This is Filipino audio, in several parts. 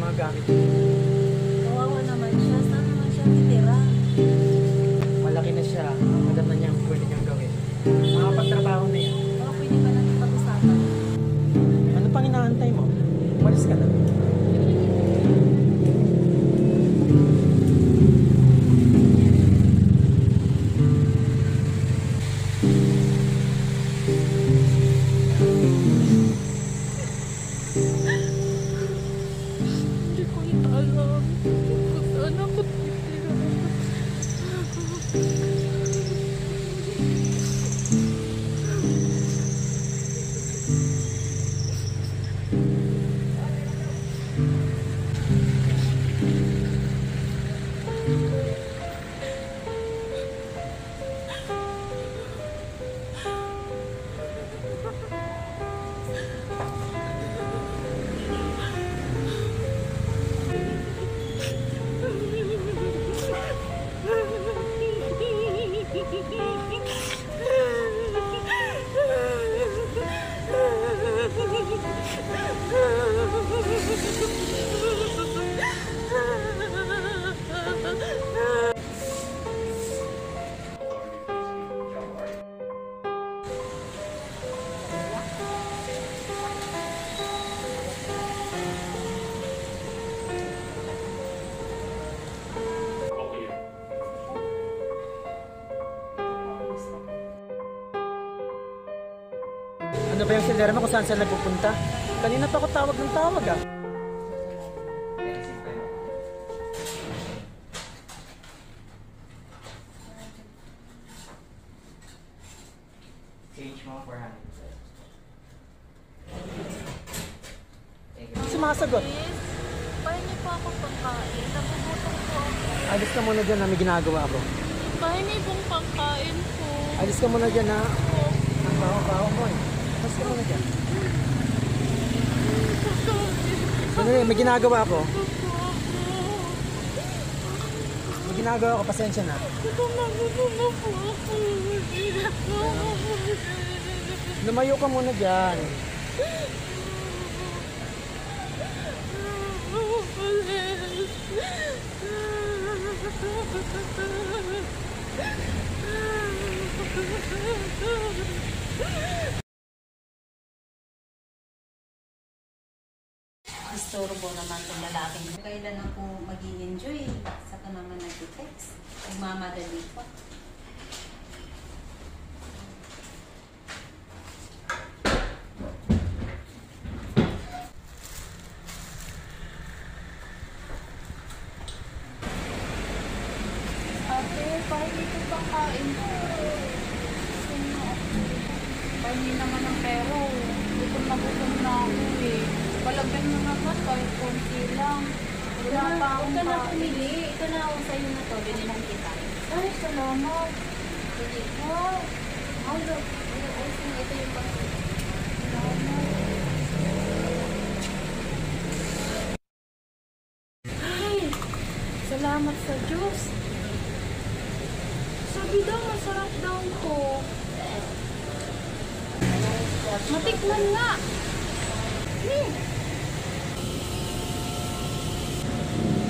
mga gamit mo. Kawawa naman siya. Saan naman siya titira? Malaki na siya. Alam na niya ang pwede niyang gawin. Makapagtrabaho na yan. Baka pwede ba natin pag-usapan? Ano pang inaantay mo? Umalis ka na. Hindi ko na alam kung saan ako titira. Ano ba yung silera mo kung saan saan nagpupunta? Kanina pa ako tawag ng tawag ah. Change mo 400. Sumasagot. Please, pahingi po ako pagkain. Nagugutom po ako. Alis ka muna dyan na may ginagawa ako. Pahingi pong pagkain po. Alis ka muna dyan na ang baho-baho mo eh. Alis ka muna dyan. Ano eh, may ginagawa ako. May ginagawa ako, pasensya na. Lumayo ka muna dyan. Istorbo naman itong lalaking. Kailan ako mag-i-enjoy? Saka naman nag-text. Nagmamadali pa. Ate, pahingi ko pagkain ko. Pahingi naman ng pero. Gutom na ako eh. Palagyan mo naman kahit konti lang. Wala pa akong Huwag ka na kain. pumili. Ito na ako sa'yo na to. Binilang kita. Ay, salamat. Sige. Wow. Ay, look. Ito yung pang... Ay, salamat sa Diyos. Sabi daw, masarap daw to. Matikman nga.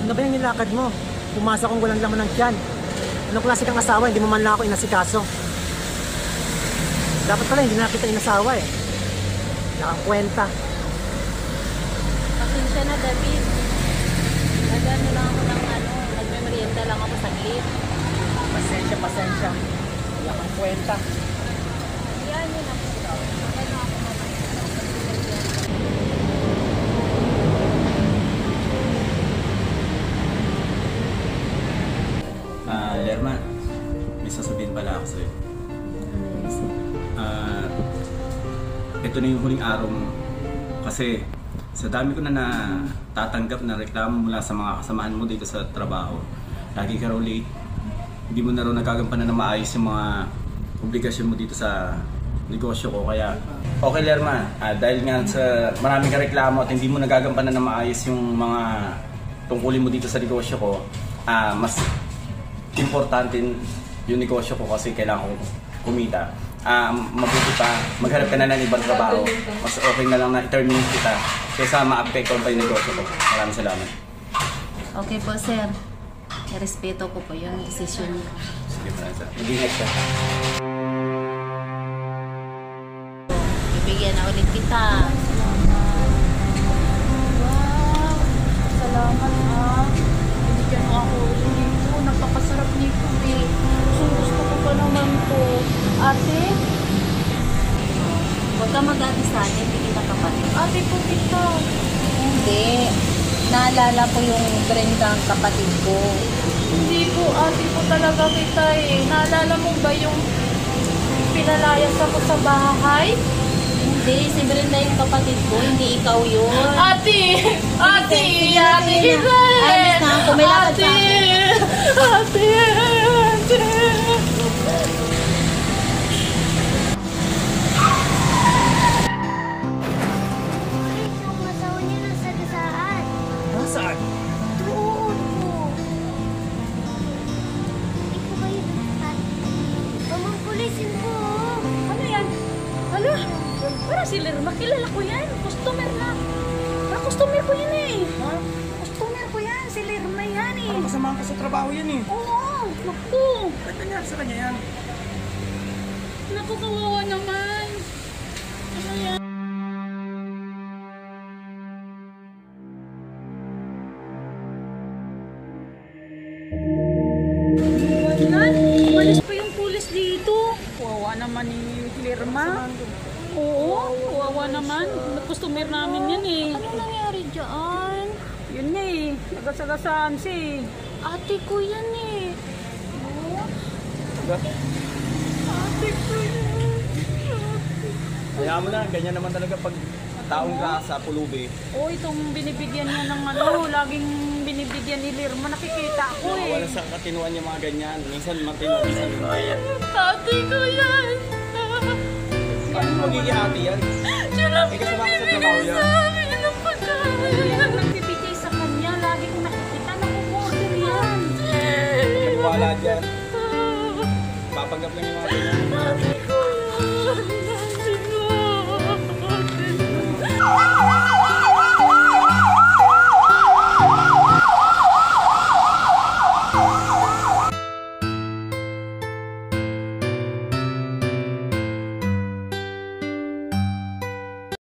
Ano ba yung nilakad mo? Pumasok kong walang laman ng tiyan. Anong klase kang asawa? Hindi mo man lang ako inasikaso. Dapat pala hindi na kita inasawa eh. Nakakwenta. Pasensya na, David. Nagano lang ako ng nagmemorienta lang ako saglit. Pasensya. Wala kang kwenta. Yan yun ako. Ano ako naman. Lerma, may sasabihin pala ako sa'yo. Ito na yung huling araw mo. Kasi sa dami ko na natatanggap na reklamo mula sa mga kasamahan mo dito sa trabaho. Lagi ka raw late. Hindi mo na raw nagagampanan na maayos yung mga obligasyon mo dito sa negosyo ko. Kaya, okay Lerma, dahil nga sa maraming ka reklamo at hindi mo nagagampanan na maayos yung mga tungkulin mo dito sa negosyo ko, mas importante yung negosyo ko kasi kailangan ko kumita. Mabuti pa, maghanap ka na ng ibang trabaho. Mas okay na lang na i-terminate kita kaysa maapektuhan pa yung negosyo ko. Maraming salamat. Okay po, sir. Respeto ko po yung decision niyo. Sige, maraming salamat. Mag-ingat ka. Bibigyan na ulit kita. Wow! Salamat ha. Binigyan mo ako ulit nito. Napakasarap nito eh. Gusto ko pa naman to. Ate? Huwag ka mag-ati sa akin, hindi kita kapatid. Ate po kita. Hindi. Naalala ko yung Brenda ang kapatid ko. Hindi po, ate po talaga kita eh. Naalala mo ba yung pinalayas ako sa bahay? Hindi, si Brenda yung kapatid ko, hindi ikaw yun. Ate! Ate! Sige, Ate sige na. kita eh! Ayos na ako, may lakad Ate! pa Ate! Ate! Yung asawa niya nasa gasaan. Nasaan? Doon po. Hindi po kayo dapat. Mamang pulisin po. Ano yan? Hala? Parang si Lirma. Kilala ko yan. Customer na. Parang customer ko yan eh. Ha? Customer ko yan. Si Lirma yan eh. Parang kasama ko sa trabaho yan eh. Oo. Naku. Ba't nangyari sa kanya yan? Naku, kawawa naman. Ano yan? Yan, umalis pa yung pulis dito. Kawawa naman ni Lirma. Oo, kawawa naman. Customer namin yan eh. Ano nangyari dyan? Yun na eh. Nagasagasan siya eh. Ate ko yan eh. Ate ko yan. Hayaan mo na, ganyan naman talaga pag taong ka sa pulubi. Oo, itong binibigyan niya ng ano, laging binibigyan ni Lirma. Nakikita ko eh. Wala sa katinuan yung mga ganyan. Minsan matino, minsan Ate ko yan. Paano magiging ate yan? Siya lang Eh, kasama ko sa trabaho binibigay yan. sa amin ng pagkain. Siya lang nagbibigay sa kanya. Lagi ko nakikita na order yan. Wala dyan.